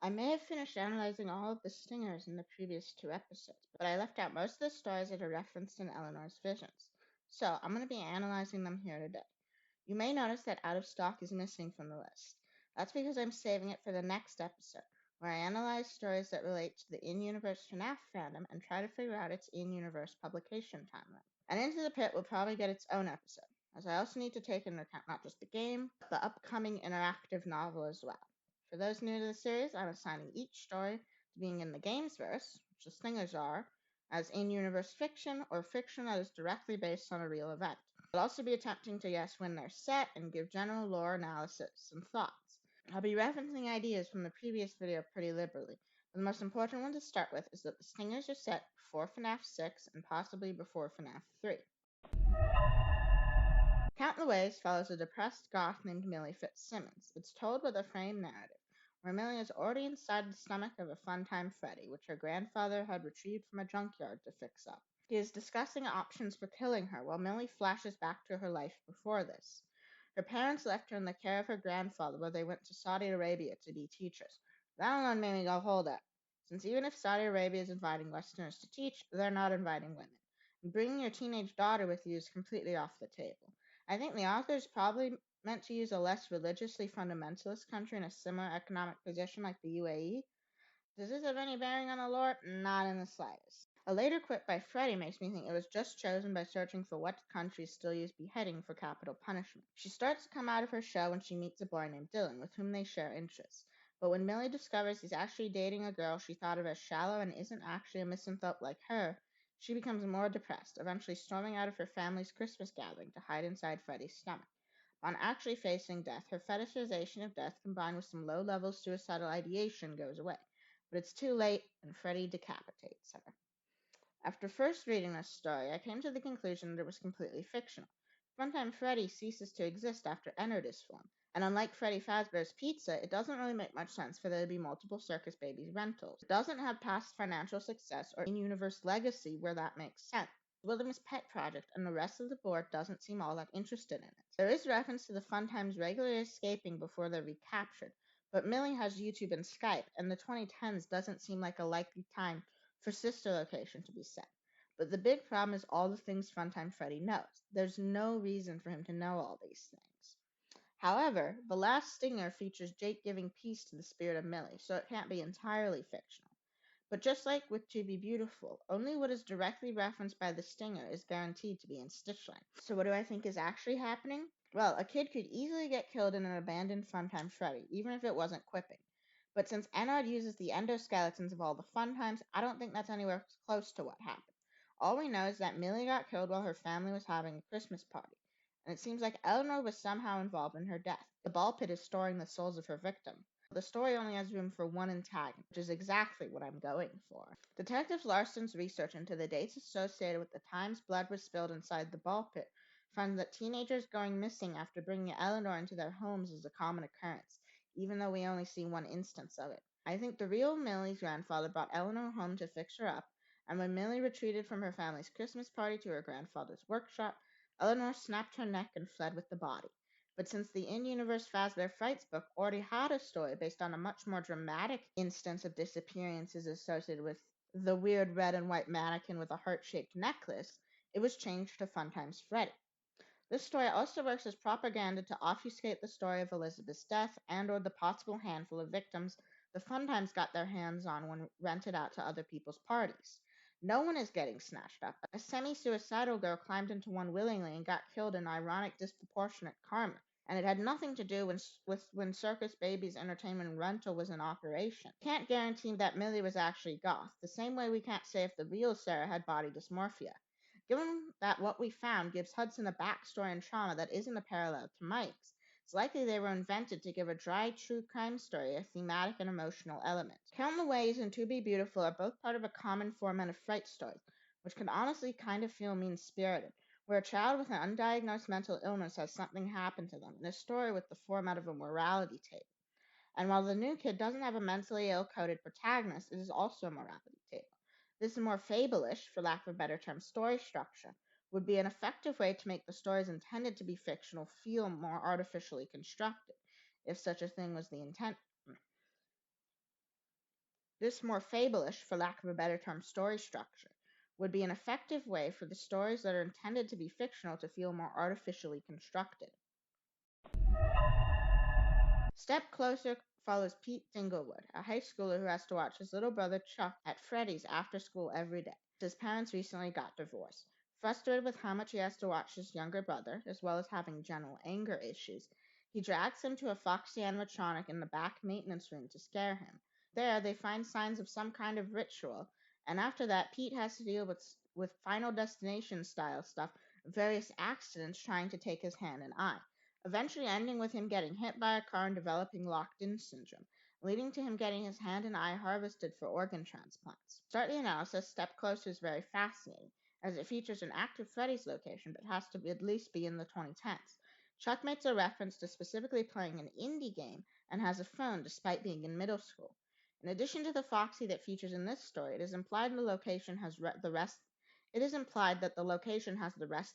I may have finished analyzing all of the stingers in the previous 2 episodes, but I left out most of the stories that are referenced in Eleanor's visions. So I'm going to be analyzing them here today. You may notice that Out of Stock is missing from the list. That's because I'm saving it for the next episode, where I analyze stories that relate to the in-universe FNAF fandom and try to figure out its in-universe publication timeline. And Into the Pit will probably get its own episode, as I also need to take into account not just the game, but the upcoming interactive novel as well. For those new to the series, I'm assigning each story to being in the game's verse, which the stingers are, as in-universe fiction or fiction that is directly based on a real event. I'll also be attempting to guess when they're set and give general lore analysis and thoughts. I'll be referencing ideas from the previous video pretty liberally, but the most important one to start with is that the stingers are set before FNAF 6 and possibly before FNAF 3. Count the Ways follows a depressed goth named Millie Fitzsimmons. It's told with a frame narrative, where Millie is already inside the stomach of a Funtime Freddy, which her grandfather had retrieved from a junkyard to fix up. He is discussing options for killing her, while Millie flashes back to her life before this. Her parents left her in the care of her grandfather while they went to Saudi Arabia to be teachers. That alone made me go, hold up. Since even if Saudi Arabia is inviting Westerners to teach, they're not inviting women. And bringing your teenage daughter with you is completely off the table. I think the authors probably meant to use a less religiously fundamentalist country in a similar economic position like the UAE. Does this have any bearing on the lore? Not in the slightest. A later quip by Freddy makes me think it was just chosen by searching for what countries still use beheading for capital punishment. She starts to come out of her shell when she meets a boy named Dylan, with whom they share interests. But when Millie discovers he's actually dating a girl she thought of as shallow and isn't actually a misanthrope like her, she becomes more depressed, eventually storming out of her family's Christmas gathering to hide inside Freddy's stomach. On actually facing death, her fetishization of death combined with some low-level suicidal ideation goes away. But it's too late, and Freddy decapitates her. After first reading this story, I came to the conclusion that it was completely fictional. Funtime Freddy ceases to exist after Entered is formed, and unlike Freddy Fazbear's Pizza, it doesn't really make much sense for there to be multiple Circus Babies rentals. It doesn't have past financial success or in-universe legacy where that makes sense. William's pet project, and the rest of the board doesn't seem all that interested in it. There is reference to the Funtimes regularly escaping before they're recaptured, but Millie has YouTube and Skype, and the 2010s doesn't seem like a likely time for sister location to be set. But the big problem is all the things Funtime Freddy knows. There's no reason for him to know all these things. However, the last stinger features Jake giving peace to the spirit of Millie, so it can't be entirely fictional. But just like with To Be Beautiful, only what is directly referenced by the stinger is guaranteed to be in Stitchline. So what do I think is actually happening? Well, a kid could easily get killed in an abandoned Funtime Freddy, even if it wasn't quipping. But since Ennard uses the endoskeletons of all the Funtimes, I don't think that's anywhere close to what happened. All we know is that Millie got killed while her family was having a Christmas party, and it seems like Eleanor was somehow involved in her death. The ball pit is storing the souls of her victim. The story only has room for one antagonist, which is exactly what I'm going for. Detective Larson's research into the dates associated with the times blood was spilled inside the ball pit found that teenagers going missing after bringing Eleanor into their homes is a common occurrence, even though we only see one instance of it. I think the real Millie's grandfather brought Eleanor home to fix her up, and when Millie retreated from her family's Christmas party to her grandfather's workshop, Eleanor snapped her neck and fled with the body. But since the in-universe Fazbear Frights book already had a story based on a much more dramatic instance of disappearances associated with the weird red and white mannequin with a heart-shaped necklace, it was changed to Funtime's Freddy. This story also works as propaganda to obfuscate the story of Elizabeth's death and or the possible handful of victims the Funtimes got their hands on when rented out to other people's parties. No one is getting snatched up. A semi-suicidal girl climbed into one willingly and got killed in ironic, disproportionate karma, and it had nothing to do with when Circus Baby's entertainment rental was in operation. Can't guarantee that Millie was actually goth, the same way we can't say if the real Sarah had body dysmorphia. Given that what we found gives Hudson a backstory and trauma that isn't a parallel to Mike's, it's likely they were invented to give a dry, true crime story a thematic and emotional element. Count the Ways and To Be Beautiful are both part of a common format of fright stories, which can honestly kind of feel mean-spirited, where a child with an undiagnosed mental illness has something happen to them, in a story with the format of a morality table. And while the new kid doesn't have a mentally ill-coded protagonist, it is also a morality table. This more fable-ish, for lack of a better term, story structure would be an effective way to make the stories intended to be fictional feel more artificially constructed, if such a thing was the intent. This more fable-ish, for lack of a better term, story structure would be an effective way for the stories that are intended to be fictional to feel more artificially constructed. Step Closer follows Pete Dinglewood, a high schooler who has to watch his little brother Chuck at Freddy's after school every day. His parents recently got divorced. Frustrated with how much he has to watch his younger brother, as well as having general anger issues, he drags him to a Foxy animatronic in the back maintenance room to scare him. There, they find signs of some kind of ritual, and after that, Pete has to deal with Final Destination-style stuff, various accidents trying to take his hand and eye, eventually ending with him getting hit by a car and developing locked-in syndrome, leading to him getting his hand and eye harvested for organ transplants. To start the analysis, Step Closer is very fascinating, as it features an active Freddy's location but has to at least be in the 2010s. Chuck makes a reference to specifically playing an indie game and has a phone despite being in middle school. In addition to the Foxy that features in this story, it is implied that the location has the rest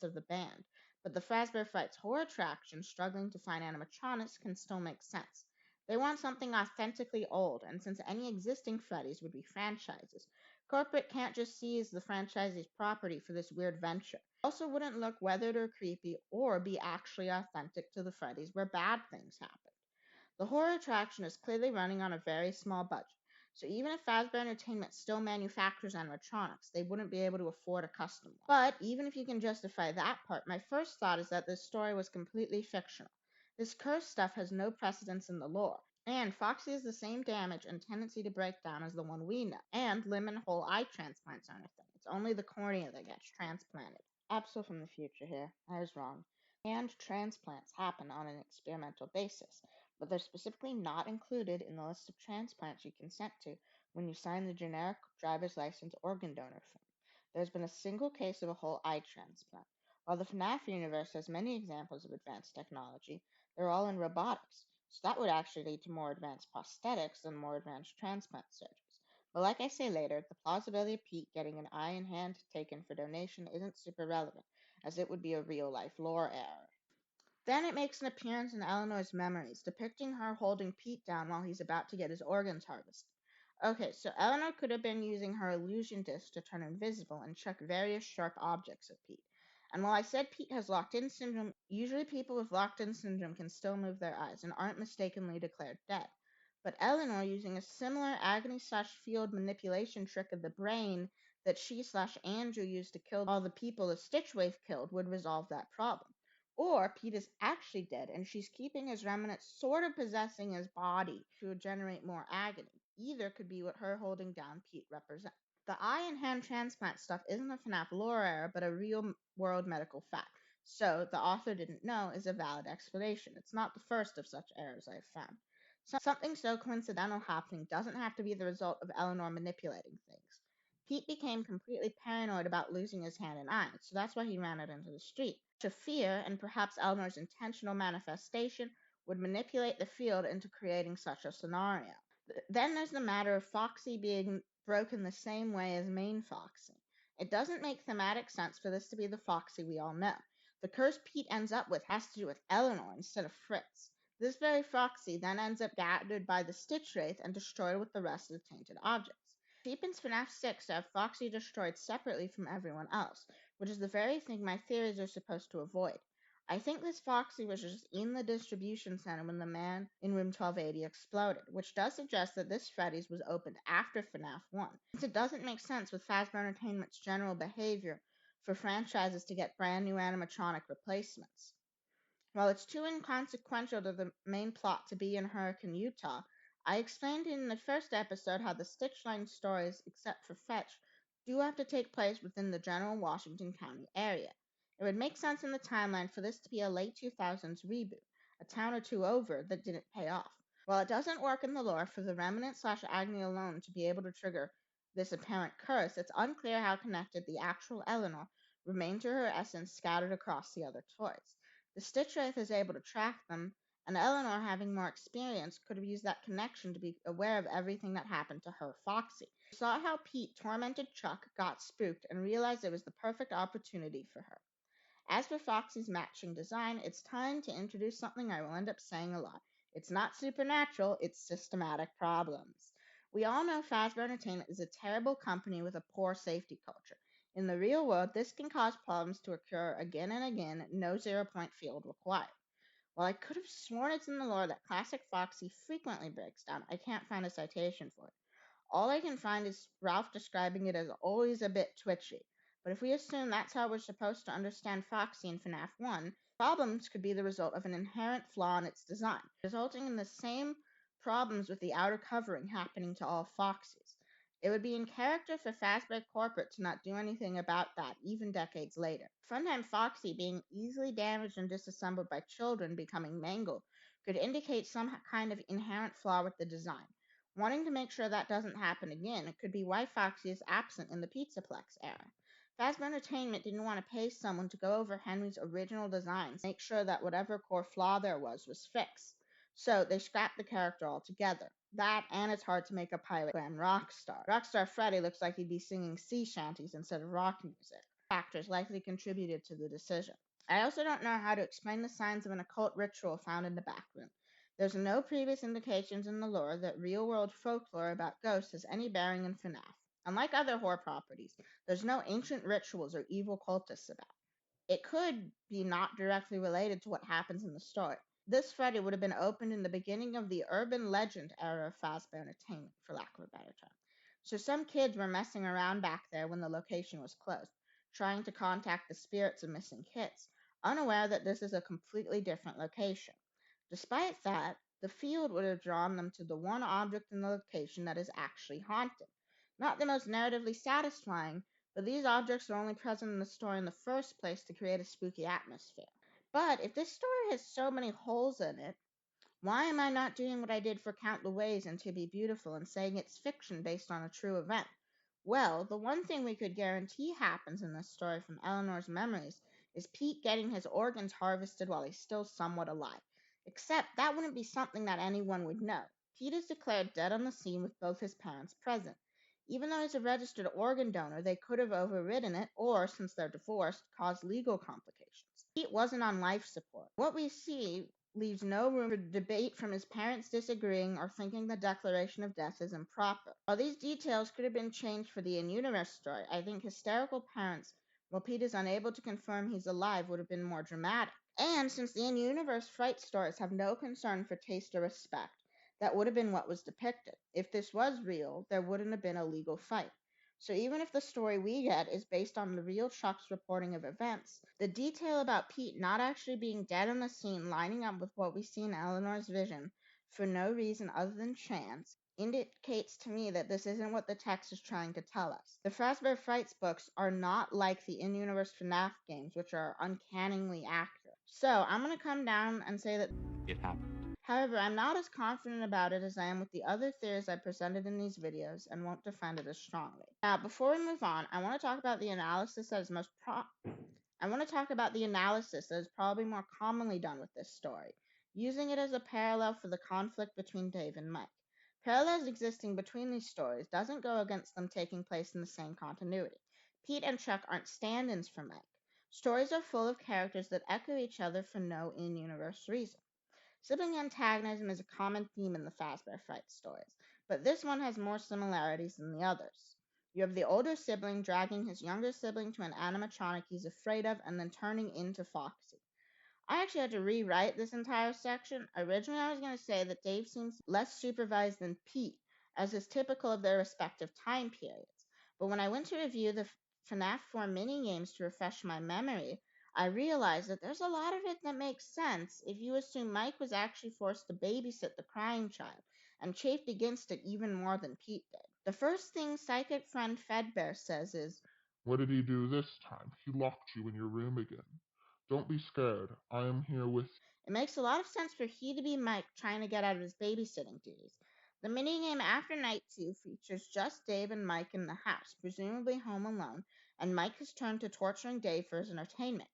of the band, but the Fazbear Frights horror attraction struggling to find animatronics can still make sense. They want something authentically old, and since any existing Freddy's would be franchises, corporate can't just seize the franchise's property for this weird venture. It also wouldn't look weathered or creepy or be actually authentic to the Freddy's where bad things happen. The horror attraction is clearly running on a very small budget, so even if Fazbear Entertainment still manufactures animatronics, they wouldn't be able to afford a custom one. But even if you can justify that part, my first thought is that this story was completely fictional. This cursed stuff has no precedence in the lore, and Foxy has the same damage and tendency to break down as the one we know, and limb and whole eye transplants aren't a thing. It's only the cornea that gets transplanted. Absol from the future here. I was wrong. And transplants happen on an experimental basis, but they're specifically not included in the list of transplants you consent to when you sign the generic driver's license organ donor form. There's been a single case of a whole eye transplant. While the FNAF universe has many examples of advanced technology, they're all in robotics, so that would actually lead to more advanced prosthetics than more advanced transplant surgeries. But like I say later, the plausibility of Pete getting an eye and hand taken for donation isn't super relevant, as it would be a real-life lore error. Then it makes an appearance in Eleanor's memories, depicting her holding Pete down while he's about to get his organs harvested. Okay, so Eleanor could have been using her illusion disc to turn invisible and chuck various sharp objects at Pete. And while I said Pete has locked-in syndrome, usually people with locked-in syndrome can still move their eyes and aren't mistakenly declared dead. But Eleanor, using a similar agony/field manipulation trick of the brain that she/Andrew used to kill all the people the Stitchwave killed, would resolve that problem. Or Pete is actually dead, and she's keeping his remnants sort of possessing his body to generate more agony. Either could be what her holding down Pete represents. The eye and hand transplant stuff isn't a FNAF lore error, but a real-world medical fact. So, the author didn't know is a valid explanation. It's not the first of such errors I've found. Something so coincidental happening doesn't have to be the result of Eleanor manipulating things. Pete became completely paranoid about losing his hand and eye, so that's why he ran out into the street. To fear, and perhaps Eleanor's intentional manifestation, would manipulate the field into creating such a scenario. Then there's the matter of Foxy being broken the same way as main Foxy. It doesn't make thematic sense for this to be the Foxy we all know. The curse Pete ends up with has to do with Eleanor instead of Fritz. This very Foxy then ends up gathered by the Stitch Wraith and destroyed with the rest of the tainted objects. Cheapens FNAF 6 to have Foxy destroyed separately from everyone else, which is the very thing my theories are supposed to avoid. I think this Foxy was just in the distribution center when the man in room 1280 exploded, which does suggest that this Freddy's was opened after FNAF 1, since it doesn't make sense with Fazbear Entertainment's general behavior for franchises to get brand new animatronic replacements. While it's too inconsequential to the main plot to be in Hurricane, Utah, I explained in the first episode how the Stitchline stories, except for Fetch, do have to take place within the general Washington County area. It would make sense in the timeline for this to be a late 2000s reboot, a town or two over, that didn't pay off. While it doesn't work in the lore for the remnant/agony alone to be able to trigger this apparent curse, it's unclear how connected the actual Eleanor remained to her essence scattered across the other toys. The Stitch Wraith is able to track them, and Eleanor, having more experience, could have used that connection to be aware of everything that happened to her Foxy. We saw how Pete tormented Chuck, got spooked, and realized it was the perfect opportunity for her. As for Foxy's matching design, it's time to introduce something I will end up saying a lot. It's not supernatural, it's systematic problems. We all know Fazbear Entertainment is a terrible company with a poor safety culture. In the real world, this can cause problems to occur again and again, no 0-point field required. While I could have sworn it's in the lore that classic Foxy frequently breaks down, I can't find a citation for it. All I can find is Ralph describing it as always a bit twitchy. But if we assume that's how we're supposed to understand Foxy in FNAF 1, problems could be the result of an inherent flaw in its design, resulting in the same problems with the outer covering happening to all Foxies. It would be in character for Fazbear Corporate to not do anything about that, even decades later. Funtime Foxy being easily damaged and disassembled by children becoming mangled could indicate some kind of inherent flaw with the design. Wanting to make sure that doesn't happen again, it could be why Foxy is absent in the Pizzaplex era. Fazbear Entertainment didn't want to pay someone to go over Henry's original designs, make sure that whatever core flaw there was fixed. So they scrapped the character altogether. That, and it's hard to make a pilot glam rock star. Rockstar Freddy looks like he'd be singing sea shanties instead of rock music. Factors likely contributed to the decision. I also don't know how to explain the signs of an occult ritual found in the back room. There's no previous indications in the lore that real-world folklore about ghosts has any bearing in FNAF. Unlike other horror properties, there's no ancient rituals or evil cultists about. It could be not directly related to what happens in the story. This Freddy would have been opened in the beginning of the urban legend era of Fazbear Entertainment, for lack of a better term. So some kids were messing around back there when the location was closed, trying to contact the spirits of missing kids, unaware that this is a completely different location. Despite that, the field would have drawn them to the one object in the location that is actually haunted. Not the most narratively satisfying, but these objects are only present in the story in the first place to create a spooky atmosphere. But if this story has so many holes in it, why am I not doing what I did for Count the Ways and To Be Beautiful and saying it's fiction based on a true event? Well, the one thing we could guarantee happens in this story from Eleanor's memories is Pete getting his organs harvested while he's still somewhat alive. Except that wouldn't be something that anyone would know. Pete is declared dead on the scene with both his parents present. Even though he's a registered organ donor, they could have overridden it or, since they're divorced, caused legal complications. Pete wasn't on life support. What we see leaves no room for debate from his parents disagreeing or thinking the declaration of death is improper. While these details could have been changed for the in-universe story, I think hysterical parents, while Pete is unable to confirm he's alive, would have been more dramatic. And since the in-universe fright stories have no concern for taste or respect, that would have been what was depicted. If this was real, there wouldn't have been a legal fight. So even if the story we get is based on the real Chuck's reporting of events, the detail about Pete not actually being dead on the scene lining up with what we see in Eleanor's vision for no reason other than chance indicates to me that this isn't what the text is trying to tell us. The Fazbear Frights books are not like the in-universe FNAF games, which are uncannily accurate. So I'm going to come down and say that It happened. However, I'm not as confident about it as I am with the other theories I presented in these videos and won't defend it as strongly. Now, before we move on, I want to talk about the analysis that is probably more commonly done with this story, using it as a parallel for the conflict between Dave and Mike. Parallels existing between these stories doesn't go against them taking place in the same continuity. Pete and Chuck aren't stand-ins for Mike. Stories are full of characters that echo each other for no in-universe reason. Sibling antagonism is a common theme in the Fazbear Frights stories, but this one has more similarities than the others. You have the older sibling dragging his younger sibling to an animatronic he's afraid of and then turning into Foxy. I actually had to rewrite this entire section. Originally, I was going to say that Dave seems less supervised than Pete, as is typical of their respective time periods. But when I went to review the FNAF 4 minigames to refresh my memory, I realized that there's a lot of it that makes sense if you assume Mike was actually forced to babysit the crying child and chafed against it even more than Pete did. The first thing psychic friend Fazbear says is, "What did he do this time? He locked you in your room again. Don't be scared. I am here with you." It makes a lot of sense for he to be Mike trying to get out of his babysitting duties. The minigame After Night 2 features just Dave and Mike in the house, presumably home alone, and Mike has turned to torturing Dave for his entertainment.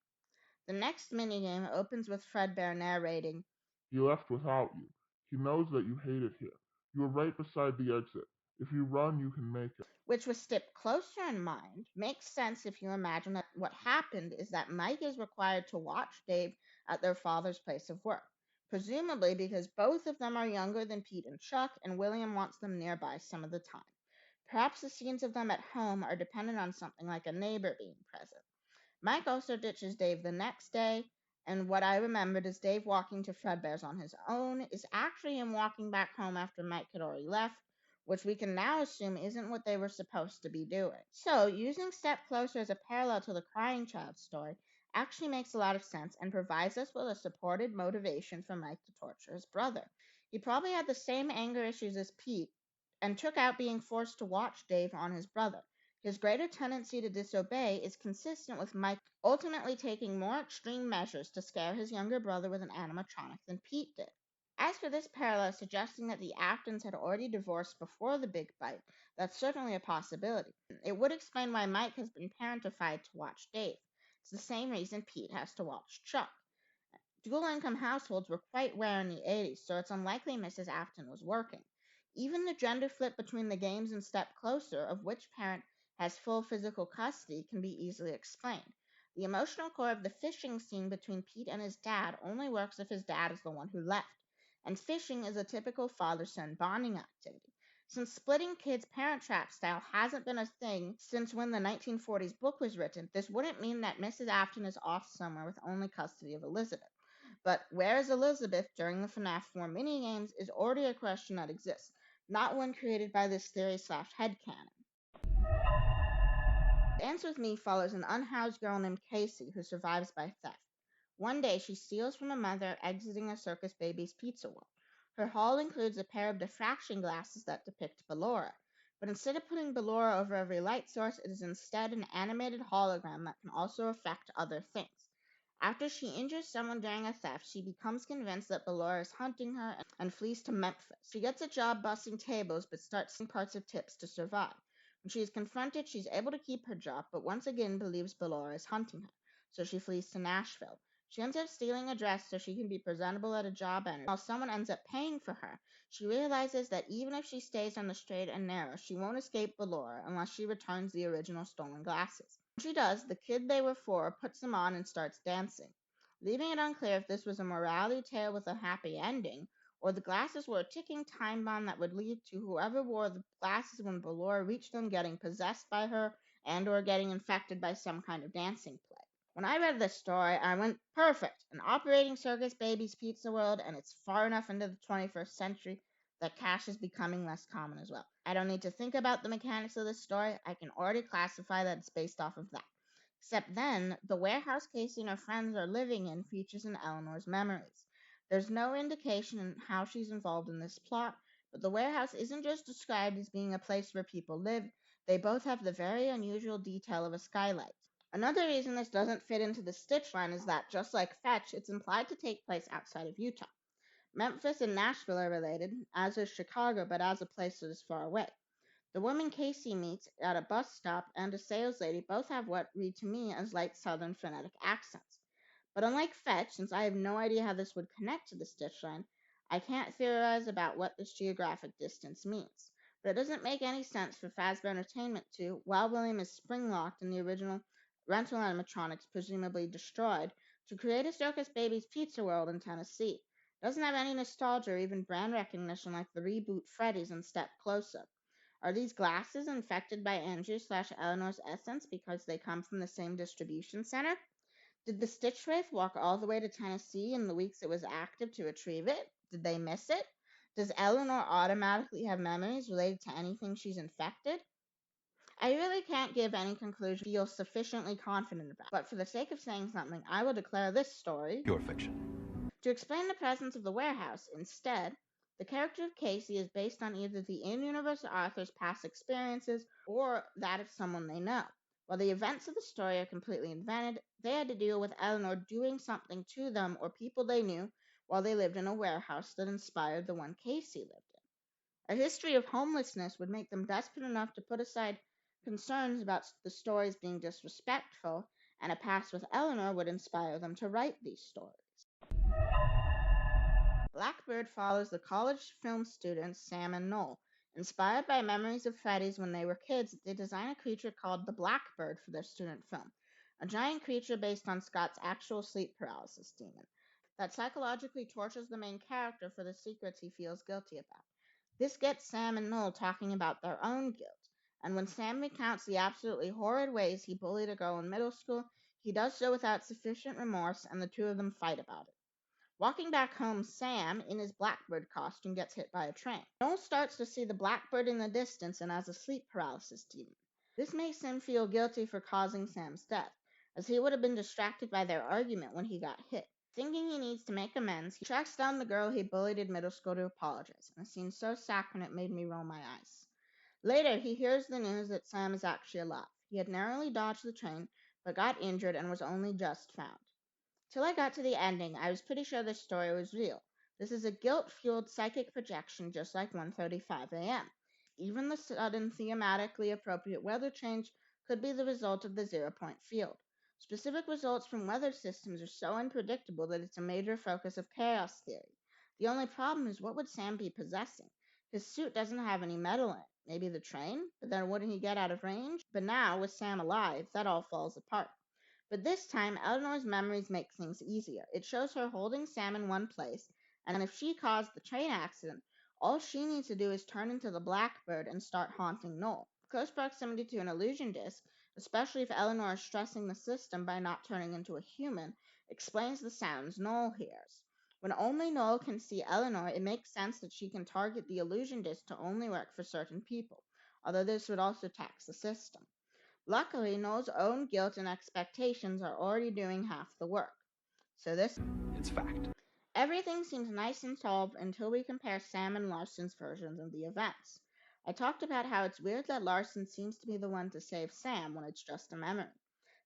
The next minigame opens with Fredbear narrating, "He left without you. He knows that you hate it here. You are right beside the exit. If you run, you can make it." which was stepped closer in mind, makes sense if you imagine that what happened is that Mike is required to watch Dave at their father's place of work. presumably because both of them are younger than Pete and Chuck, and William wants them nearby some of the time. Perhaps the scenes of them at home are dependent on something like a neighbor being present. Mike also ditches Dave the next day, and what I remembered is Dave walking to Fredbear's on his own is actually him walking back home after Mike had already left, which we can now assume isn't what they were supposed to be doing. So, using Step Closer as a parallel to the Crying Child story actually makes a lot of sense and provides us with a supported motivation for Mike to torture his brother. He probably had the same anger issues as Pete and took out being forced to watch Dave on his brother. His greater tendency to disobey is consistent with Mike ultimately taking more extreme measures to scare his younger brother with an animatronic than Pete did. As for this parallel suggesting that the Aftons had already divorced before the big bite, that's certainly a possibility. It would explain why Mike has been parentified to watch Dave. It's the same reason Pete has to watch Chuck. Dual-income households were quite rare in the 80s, so it's unlikely Mrs. Afton was working. Even the gender flip between the games and Step Closer of which parent has full physical custody can be easily explained. The emotional core of the fishing scene between Pete and his dad only works if his dad is the one who left, and fishing is a typical father-son bonding activity. Since splitting kids Parent Trap style hasn't been a thing since when the 1940s book was written, this wouldn't mean that Mrs. Afton is off somewhere with only custody of Elizabeth. But where is Elizabeth during the FNAF 4 minigames is already a question that exists, not one created by this theory/headcanon. Dance With Me follows an unhoused girl named Casey who survives by theft. One day she steals from a mother exiting a circus baby's pizza world. Her haul includes a pair of diffraction glasses that depict Ballora, but instead of putting Ballora over every light source, it is instead an animated hologram that can also affect other things. After she injures someone during a theft, she becomes convinced that Ballora is hunting her and flees to Memphis. She gets a job bussing tables but starts stealing parts of tips to survive. When she is confronted, she's able to keep her job, but once again believes Ballora is hunting her, so she flees to Nashville. She ends up stealing a dress so she can be presentable at a job interview. While someone ends up paying for her, she realizes that even if she stays on the straight and narrow, she won't escape Ballora unless she returns the original stolen glasses. When she does, the kid they were for puts them on and starts dancing, leaving it unclear if this was a morality tale with a happy ending, or the glasses were a ticking time bomb that would lead to whoever wore the glasses when Ballora reached them getting possessed by her and or getting infected by some kind of dancing plague. When I read this story, I went, perfect, an operating circus baby's pizza world, and it's far enough into the 21st century that cash is becoming less common as well. I don't need to think about the mechanics of this story. I can already classify that it's based off of that. Except then, the warehouse Casey and her friends are living in features in Eleanor's memories. There's no indication in how she's involved in this plot, but the warehouse isn't just described as being a place where people live, they both have the very unusual detail of a skylight. Another reason this doesn't fit into the Stitchline is that, just like Fetch, it's implied to take place outside of Utah. Memphis and Nashville are related, as is Chicago, but as a place that is far away. The woman Casey meets at a bus stop and a sales lady both have what read to me as light Southern phonetic accents. But unlike Fetch, since I have no idea how this would connect to the Stitchline, I can't theorize about what this geographic distance means. But it doesn't make any sense for Fazbear Entertainment to, while William is spring-locked in the original rental animatronics presumably destroyed, to create a Circus Baby's Pizza World in Tennessee. It doesn't have any nostalgia or even brand recognition like the reboot Freddy's and Step Closer. Are these glasses infected by Andrew/Eleanor's essence because they come from the same distribution center? Did the Stitch Wraith walk all the way to Tennessee in the weeks it was active to retrieve it? Did they miss it? Does Eleanor automatically have memories related to anything she's infected? I really can't give any conclusion I feel sufficiently confident about, but for the sake of saying something, I will declare this story Pure fiction. to explain the presence of the warehouse. Instead, the character of Casey is based on either the in-universe author's past experiences or that of someone they know. While the events of the story are completely invented, they had to deal with Eleanor doing something to them or people they knew while they lived in a warehouse that inspired the one Casey lived in. A history of homelessness would make them desperate enough to put aside concerns about the stories being disrespectful, and a past with Eleanor would inspire them to write these stories. Blackbird follows the college film students Sam and Nole. Inspired by memories of Freddy's when they were kids, they design a creature called the Blackbird for their student film, a giant creature based on Scott's actual sleep paralysis demon. that psychologically tortures the main character for the secrets he feels guilty about. This gets Sam and Nole talking about their own guilt, and when Sam recounts the absolutely horrid ways he bullied a girl in middle school, he does so without sufficient remorse, and the two of them fight about it. Walking back home, Sam, in his Blackbird costume, gets hit by a train. Nole starts to see the Blackbird in the distance and has a sleep paralysis demon. This makes him feel guilty for causing Sam's death, as he would have been distracted by their argument when he got hit. Thinking he needs to make amends, he tracks down the girl he bullied in middle school to apologize, and a scene so saccharine it made me roll my eyes. Later, he hears the news that Sam is actually alive. He had narrowly dodged the train, but got injured and was only just found. Till I got to the ending, I was pretty sure this story was real. This is a guilt-fueled psychic projection just like 1:35 a.m. Even the sudden thematically appropriate weather change could be the result of the zero-point field. Specific results from weather systems are so unpredictable that it's a major focus of chaos theory. The only problem is, what would Sam be possessing? His suit doesn't have any metal in it. Maybe the train? But then wouldn't he get out of range? But now, with Sam alive, that all falls apart. But this time, Eleanor's memories make things easier. It shows her holding Sam in one place, and if she caused the train accident, all she needs to do is turn into the Blackbird and start haunting Nole. Close proximity to an illusion disk, especially if Eleanor is stressing the system by not turning into a human, explains the sounds Nole hears. When only Nole can see Eleanor, it makes sense that she can target the illusion disk to only work for certain people, although this would also tax the system. Luckily, Noel's own guilt and expectations are already doing half the work. So this It's fact. Everything seems nice and solved until we compare Sam and Larson's versions of the events. I talked about how it's weird that Larson seems to be the one to save Sam when it's just a memory.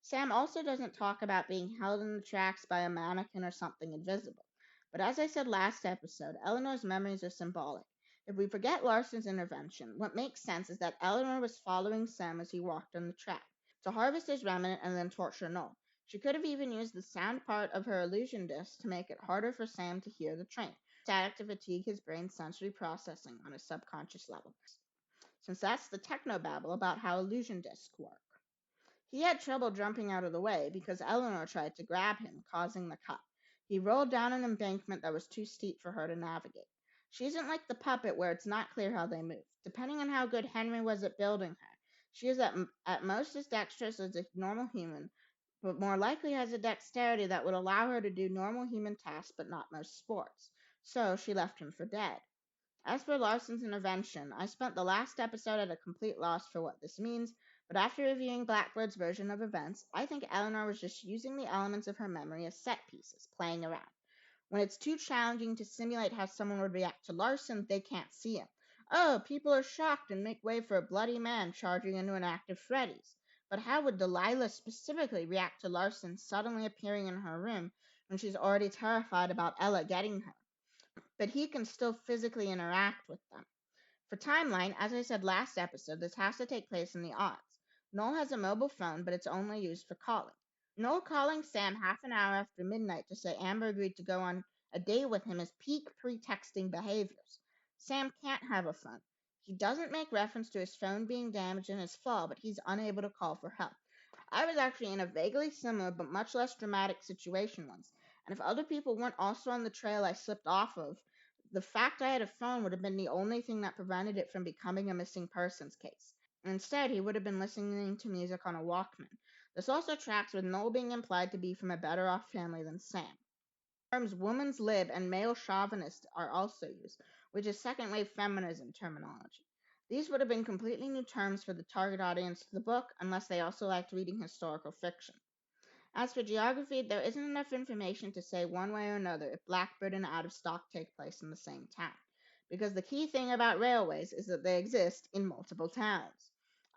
Sam also doesn't talk about being held in the tracks by a mannequin or something invisible. But as I said last episode, Eleanor's memories are symbolic. If we forget Larson's intervention, what makes sense is that Eleanor was following Sam as he walked on the track, to harvest his remnant and then torture Nole. She could have even used the sound part of her illusion disc to make it harder for Sam to hear the train, static to fatigue his brain's sensory processing on a subconscious level, since that's the technobabble about how illusion discs work. He had trouble jumping out of the way because Eleanor tried to grab him, causing the cut. He rolled down an embankment that was too steep for her to navigate. She isn't like the puppet where it's not clear how they move. Depending on how good Henry was at building her, she is at most as dexterous as a normal human, but more likely has a dexterity that would allow her to do normal human tasks but not most sports. So she left him for dead. As for Larson's intervention, I spent the last episode at a complete loss for what this means, but after reviewing Blackbird's version of events, I think Eleanor was just using the elements of her memory as set pieces, playing around. When it's too challenging to simulate how someone would react to Larson, they can't see him. Oh, people are shocked and make way for a bloody man charging into an act of Freddy's. But how would Delilah specifically react to Larson suddenly appearing in her room when she's already terrified about Ella getting her? But he can still physically interact with them. For timeline, as I said last episode, this has to take place in the odds. Nole has a mobile phone, but it's only used for calling. Nole calling Sam half an hour after midnight to say Amber agreed to go on a date with him is peak pretexting behaviors. Sam can't have a phone. He doesn't make reference to his phone being damaged in his fall, but he's unable to call for help. I was actually in a vaguely similar but much less dramatic situation once, and if other people weren't also on the trail I slipped off of, the fact I had a phone would have been the only thing that prevented it from becoming a missing persons case. Instead, he would have been listening to music on a Walkman. This also tracks with Nole being implied to be from a better off family than Sam. Terms woman's lib and male chauvinist are also used, which is second wave feminism terminology. These would have been completely new terms for the target audience of the book, unless they also liked reading historical fiction. As for geography, there isn't enough information to say one way or another if Blackbird and Out of Stock take place in the same town, because the key thing about railways is that they exist in multiple towns.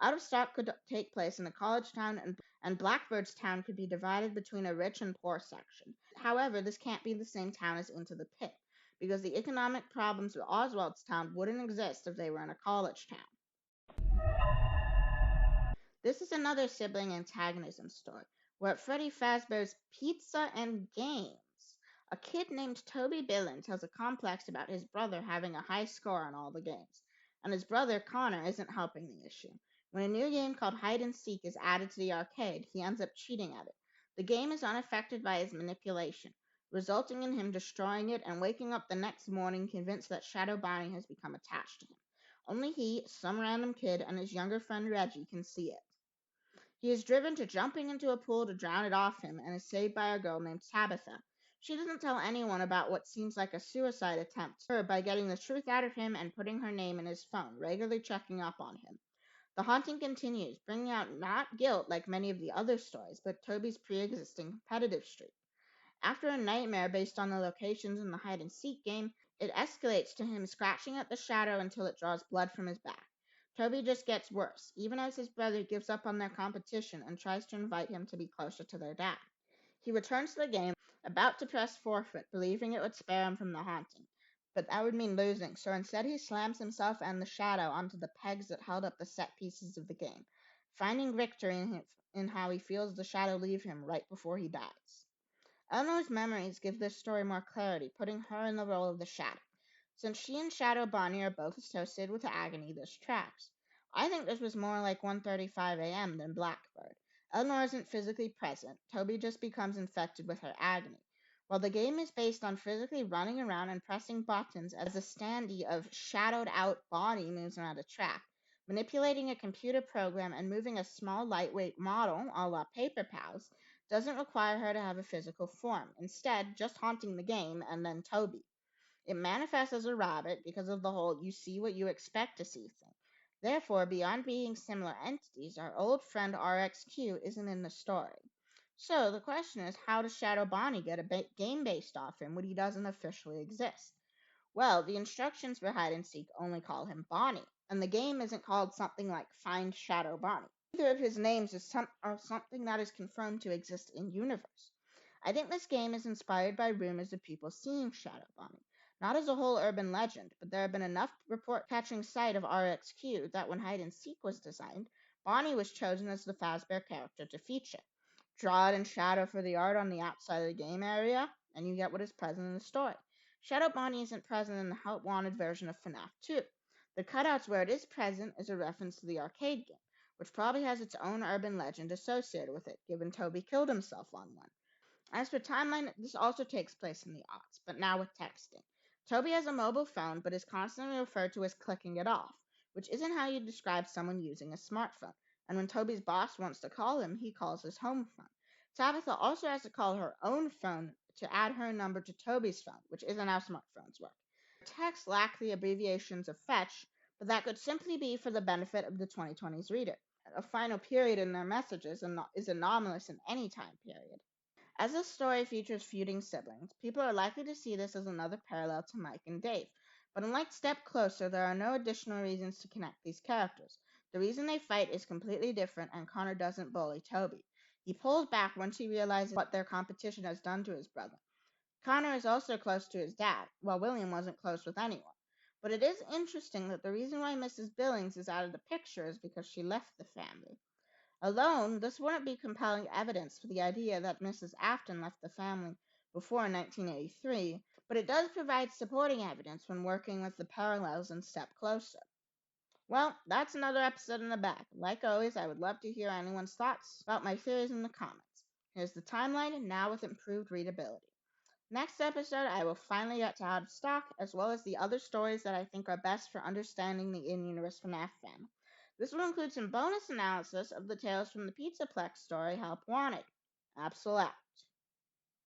Out of Stock could take place in a college town, and Blackbird's town could be divided between a rich and poor section. However, this can't be the same town as Into the Pit, because the economic problems with Oswald's town wouldn't exist if they were in a college town. This is another sibling antagonism story, where at Freddy Fazbear's Pizza and Games, a kid named Toby Billins has a complex about his brother having a high score on all the games, and his brother Connor isn't helping the issue. When a new game called Hide and Seek is added to the arcade, he ends up cheating at it. The game is unaffected by his manipulation. resulting in him destroying it and waking up the next morning convinced that Shadow Bonnie has become attached to him. Only he, some random kid, and his younger friend Reggie can see it. He is driven to jumping into a pool to drown it off him and is saved by a girl named Tabitha. She doesn't tell anyone about what seems like a suicide attempt by getting the truth out of him and putting her name in his phone, regularly checking up on him. The haunting continues, bringing out not guilt like many of the other stories, but Toby's pre-existing competitive streak. After a nightmare based on the locations in the hide-and-seek game, it escalates to him scratching at the shadow until it draws blood from his back. Toby just gets worse, even as his brother gives up on their competition and tries to invite him to be closer to their dad. He returns to the game, about to press forfeit, believing it would spare him from the haunting. But that would mean losing, so instead he slams himself and the shadow onto the pegs that held up the set pieces of the game, finding victory in how he feels the shadow leave him right before he dies. Eleanor's memories give this story more clarity, putting her in the role of the shadow. Since she and Shadow Bonnie are both associated with agony, this tracks. I think this was more like 1:35 a.m. than Blackbird. Eleanor isn't physically present. Toby just becomes infected with her agony. While the game is based on physically running around and pressing buttons as a standee of shadowed out Bonnie moves around a track, manipulating a computer program and moving a small lightweight model, a la Paper Pals, doesn't require her to have a physical form. Instead, just haunting the game and then Toby. It manifests as a rabbit because of the whole you see what you expect to see thing. Therefore, beyond being similar entities, our old friend RXQ isn't in the story. So the question is, how does Shadow Bonnie get a game based off him when he doesn't officially exist? Well, the instructions for hide and seek only call him Bonnie, and the game isn't called something like Find Shadow Bonnie. Neither of his names are something that is confirmed to exist in universe. I think this game is inspired by rumors of people seeing Shadow Bonnie, not as a whole urban legend, but there have been enough reports catching sight of RXQ that when hide and seek was designed, Bonnie was chosen as the Fazbear character to feature. Draw it in shadow for the art on the outside of the game area, and you get what is present in the story. Shadow Bonnie isn't present in the Help Wanted version of FNAF 2. The cutouts where it is present is a reference to the arcade game, which probably has its own urban legend associated with it, given Toby killed himself on one. As for timeline, this also takes place in the aughts, but now with texting. Toby has a mobile phone, but is constantly referred to as clicking it off, which isn't how you describe someone using a smartphone. And when Toby's boss wants to call him, he calls his home phone. Tabitha also has to call her own phone to add her number to Toby's phone, which isn't how smartphones work. Texts lack the abbreviations of fetch, but that could simply be for the benefit of the 2020s reader. A final period in their messages is anomalous in any time period. As this story features feuding siblings, people are likely to see this as another parallel to Mike and Dave. But unlike Step Closer, there are no additional reasons to connect these characters. The reason they fight is completely different, and Connor doesn't bully Toby. He pulls back once he realizes what their competition has done to his brother. Connor is also close to his dad, while William wasn't close with anyone. But it is interesting that the reason why Mrs. Billings is out of the picture is because she left the family. Alone, this wouldn't be compelling evidence for the idea that Mrs. Afton left the family before 1983, but it does provide supporting evidence when working with the parallels in Step Closer. Well, that's another episode in the bag. Like always, I would love to hear anyone's thoughts about my theories in the comments. Here's the timeline, now with improved readability. Next episode, I will finally get to Out of Stock, as well as the other stories that I think are best for understanding the in-universe FNAF fandom. This will include some bonus analysis of the Tales from the Pizzaplex story Help Wanted. AbsolX.